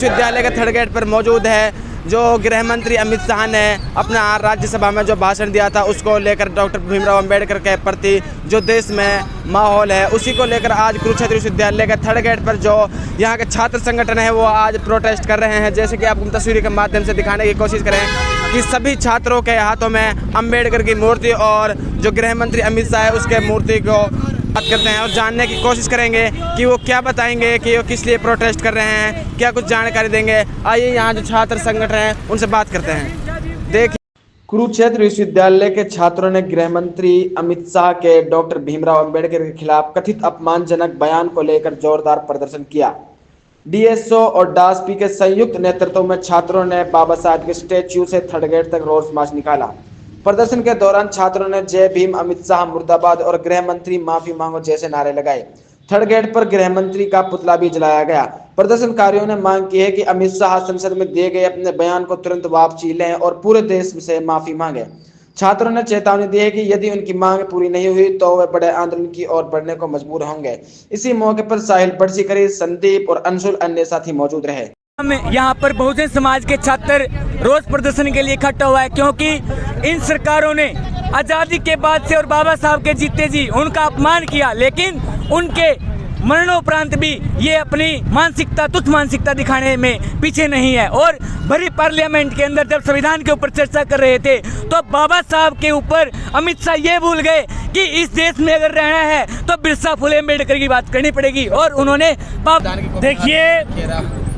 विश्वविद्यालय के third gate पर मौजूद है। जो गृह मंत्री अमित शाह ने अपना राज्यसभा में जो भाषण दिया था उसको लेकर डॉक्टर भीमराव अंबेडकर के प्रति जो देश में माहौल है उसी को लेकर आज कुरुक्षेत्र विश्वविद्यालय के थर्ड गेट पर जो यहाँ के छात्र संगठन है वो आज प्रोटेस्ट कर रहे हैं। जैसे कि आपको तस्वीर के माध्यम से दिखाने की कोशिश करें कि सभी छात्रों के हाथों में अंबेडकर की मूर्ति और जो गृह मंत्री अमित शाह है उसके मूर्ति को बात करते हैं और जानने की कोशिश करेंगे कि वो क्या बताएंगे कि वो किस लिए प्रोटेस्ट कर रहे हैं, क्या कुछ जानकारी देंगे। आइए यहाँ जो छात्र संगठन हैं उनसे बात करते हैं। देखिए, कुरुक्षेत्र विश्वविद्यालय के छात्रों ने गृह मंत्री अमित शाह के डॉक्टर भीमराव अंबेडकर के खिलाफ कथित अपमानजनक बयान को लेकर जोरदार प्रदर्शन किया। डीएसओ और डासपी के संयुक्त नेतृत्व में छात्रों ने बाबा साहब के स्टैच्यू से थर्ड गेट तक रोड मार्च निकाला। प्रदर्शन के दौरान छात्रों ने जय भीम, अमित शाह मुर्दाबाद और गृह मंत्री माफी मांगो जैसे नारे लगाए। थर्ड गेट पर गृह मंत्री का पुतला भी जलाया गया। प्रदर्शनकारियों ने मांग की है कि अमित शाह संसद में दिए गए अपने बयान को तुरंत वापसी लें और पूरे देश से माफी मांगे। छात्रों ने चेतावनी दी है कि यदि उनकी मांग पूरी नहीं हुई तो वे बड़े आंदोलन की ओर बढ़ने को मजबूर होंगे। इसी मौके पर साहिल बड़सीकरी, संदीप और अंशुल अन्य साथी मौजूद रहे। यहाँ पर बहुजन समाज के छात्र रोज प्रदर्शन के लिए इकट्ठा हुआ है क्योंकि इन सरकारों ने आज़ादी के बाद से और बाबा साहब के जीते जी उनका अपमान किया, लेकिन उनके मरणोपरांत भी ये अपनी मानसिकता, तुच्छ मानसिकता दिखाने में पीछे नहीं है। और भरी पार्लियामेंट के अंदर जब संविधान के ऊपर चर्चा कर रहे थे तो बाबा साहब के ऊपर अमित शाह ये भूल गए कि इस देश में अगर रहना है तो बिरसा फुले अम्बेडकर की बात करनी पड़ेगी। और उन्होंने देखिए,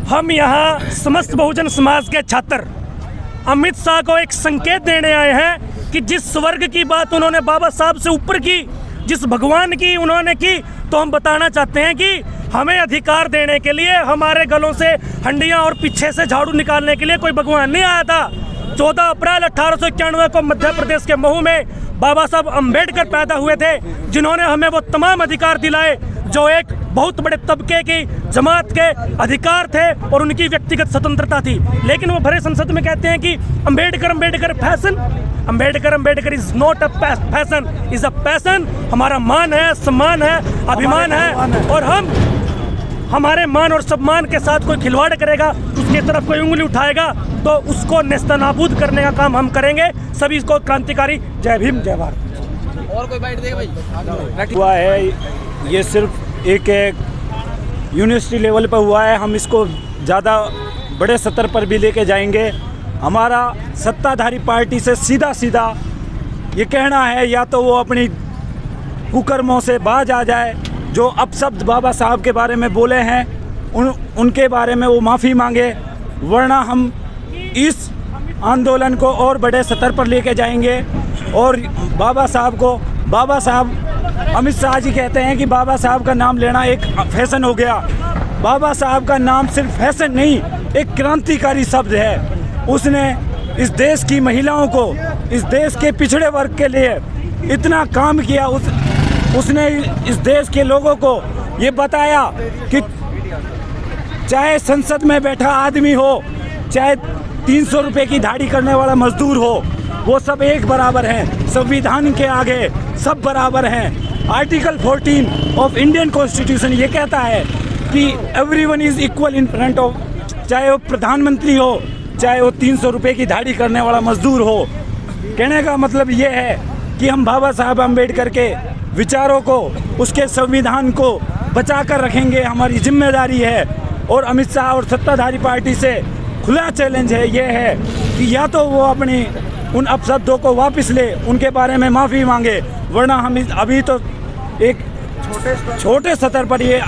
हम यहाँ समस्त बहुजन समाज के छात्र अमित शाह को एक संकेत देने आए हैं कि जिस स्वर्ग की बात उन्होंने बाबा साहब से ऊपर की, जिस भगवान की उन्होंने की, तो हम बताना चाहते हैं कि हमें अधिकार देने के लिए हमारे गलों से हंडियां और पीछे से झाड़ू निकालने के लिए कोई भगवान नहीं आया था। 14 अप्रैल 1891 को मध्य प्रदेश के महू में बाबा साहब अम्बेडकर पैदा हुए थे, जिन्होंने हमें वो तमाम अधिकार दिलाए जो एक बहुत बड़े तबके की जमात के अधिकार थे और उनकी व्यक्तिगत स्वतंत्रता थी। लेकिन वो भरे संसद में कहते हैं कि Ambedkar fashion, Ambedkar is not a fashion, is a passion. हमारा मान है, सम्मान है, अभिमान है और हम हमारे मान और सम्मान के साथ कोई खिलवाड़ करेगा, उसकी तरफ कोई उंगली उठाएगा तो उसको नेस्तनाबूद करने का काम हम करेंगे। सभी को क्रांतिकारी जय भीम, जय भारत। और कोई बाइट देगा भाई? हुआ है ये सिर्फ एक यूनिवर्सिटी लेवल पर हुआ है, हम इसको ज़्यादा बड़े स्तर पर भी लेके जाएंगे। हमारा सत्ताधारी पार्टी से सीधा सीधा ये कहना है या तो वो अपनी कुकर्मों से बाज आ जाए, जो अपशब्द बाबा साहब के बारे में बोले हैं उनके बारे में वो माफ़ी मांगे, वरना हम इस आंदोलन को और बड़े स्तर पर लेके जाएंगे। और बाबा साहब अमित शाह जी कहते हैं कि बाबा साहब का नाम लेना एक फैशन हो गया। बाबा साहब का नाम सिर्फ फैशन नहीं, एक क्रांतिकारी शब्द है। उसने इस देश की महिलाओं को, इस देश के पिछड़े वर्ग के लिए इतना काम किया। उसने इस देश के लोगों को ये बताया कि चाहे संसद में बैठा आदमी हो, चाहे 300 रुपये की दाढ़ी करने वाला मजदूर हो, वो सब एक बराबर हैं। संविधान के आगे सब बराबर हैं। आर्टिकल 14 ऑफ इंडियन कॉन्स्टिट्यूशन ये कहता है कि everyone is equal in front of, चाहे वो प्रधानमंत्री हो, चाहे वो 300 रुपये की दाढ़ी करने वाला मजदूर हो। कहने का मतलब ये है कि हम बाबा साहब अम्बेडकर के विचारों को, उसके संविधान को बचा कर रखेंगे, हमारी जिम्मेदारी है। और अमित शाह और सत्ताधारी पार्टी से खुला चैलेंज है, ये है कि या तो वो अपनी उन अपशब्दों को वापस ले, उनके बारे में माफ़ी मांगे, वरना हम अभी तो एक छोटे स्तर पर ये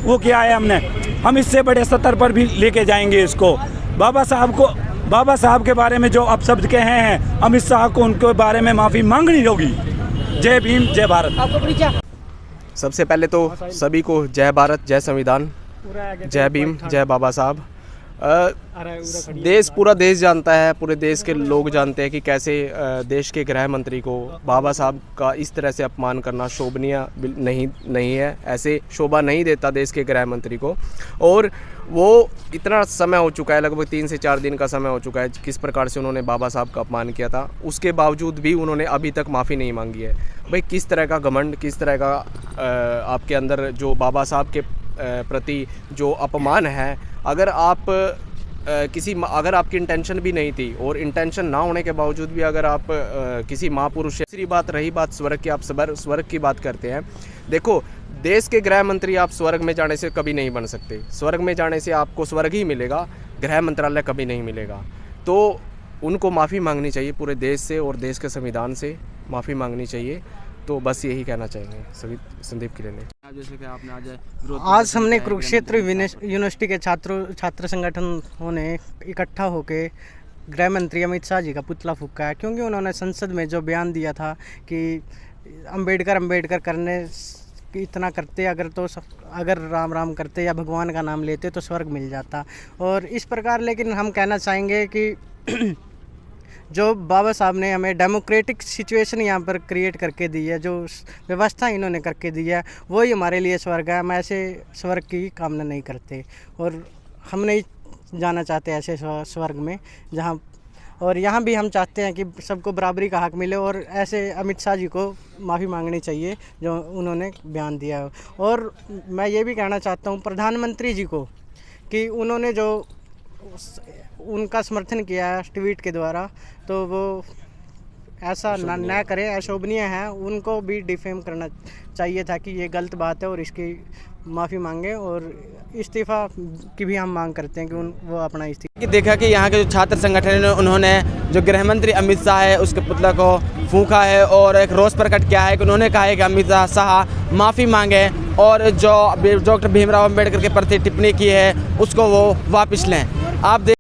वो किया है हमने, हम इससे बड़े स्तर पर भी लेके जाएंगे इसको। बाबा साहब के बारे में जो अपशब्द कहे हैं अमित शाह को, उनके बारे में माफ़ी मांगनी होगी। जय भीम, जय भारत। सबसे पहले तो सभी को जय भारत, जय संविधान, जय भीम, जय बाबा साहब। पूरा देश जानता है, पूरे देश के लोग जानते हैं कि कैसे देश के गृह मंत्री को बाबा साहब का इस तरह से अपमान करना शोभनीय नहीं है। ऐसे शोभा नहीं देता देश के गृह मंत्री को। और वो इतना समय हो चुका है, लगभग 3 से 4 दिन का समय हो चुका है किस प्रकार से उन्होंने बाबा साहब का अपमान किया था, उसके बावजूद भी उन्होंने अभी तक माफ़ी नहीं मांगी है। भाई किस तरह का घमंड, किस तरह का आपके अंदर जो बाबा साहब के प्रति जो अपमान है अगर आप अगर आपकी इंटेंशन भी नहीं थी और इंटेंशन ना होने के बावजूद भी अगर आप किसी महापुरुष, दूसरी बात रही बात स्वर्ग की, आप स्वर्ग की बात करते हैं। देखो, देश के गृह मंत्री आप स्वर्ग में जाने से कभी नहीं बन सकते। स्वर्ग में जाने से आपको स्वर्ग ही मिलेगा, गृह मंत्रालय कभी नहीं मिलेगा। तो उनको माफ़ी मांगनी चाहिए पूरे देश से और देश के संविधान से माफ़ी मांगनी चाहिए। तो बस यही कहना चाहेंगे सभी संदीप के लिए। जैसे कि आपने आज हमने कुरुक्षेत्र यूनिवर्सिटी के छात्र संगठनों ने इकट्ठा होकर गृह मंत्री अमित शाह जी का पुतला फूंका है, क्योंकि उन्होंने संसद में जो बयान दिया था कि अंबेडकर करने इतना करते अगर राम राम करते या भगवान का नाम लेते तो स्वर्ग मिल जाता। और इस प्रकार, लेकिन हम कहना चाहेंगे कि जो बाबा साहब ने हमें डेमोक्रेटिक सिचुएशन यहाँ पर क्रिएट करके दी है, जो व्यवस्था इन्होंने करके दी है, वही हमारे लिए स्वर्ग है। हम ऐसे स्वर्ग की कामना नहीं करते और हम नहीं जाना चाहते ऐसे स्वर्ग में जहाँ, और यहाँ भी हम चाहते हैं कि सबको बराबरी का हक मिले। और ऐसे अमित शाह जी को माफ़ी मांगनी चाहिए जो उन्होंने बयान दिया है। और मैं ये भी कहना चाहता हूँ प्रधानमंत्री जी को कि उन्होंने जो उनका समर्थन किया है ट्वीट के द्वारा, तो वो ऐसा ना करे, अशोभनीय है। उनको भी डिफेम करना चाहिए था कि ये गलत बात है और इसकी माफ़ी मांगे। और इस्तीफ़ा की भी हम मांग करते हैं कि वो अपना इस्तीफा। देखा कि यहाँ के जो छात्र संगठन है उन्होंने जो गृह मंत्री अमित शाह है उसके पुतला को फूंका है और एक रोष प्रकट किया है कि उन्होंने कहा है कि अमित शाह माफ़ी मांगे और जो डॉक्टर भीमराव अम्बेडकर के प्रति टिप्पणी की है उसको वो वापस लें। आप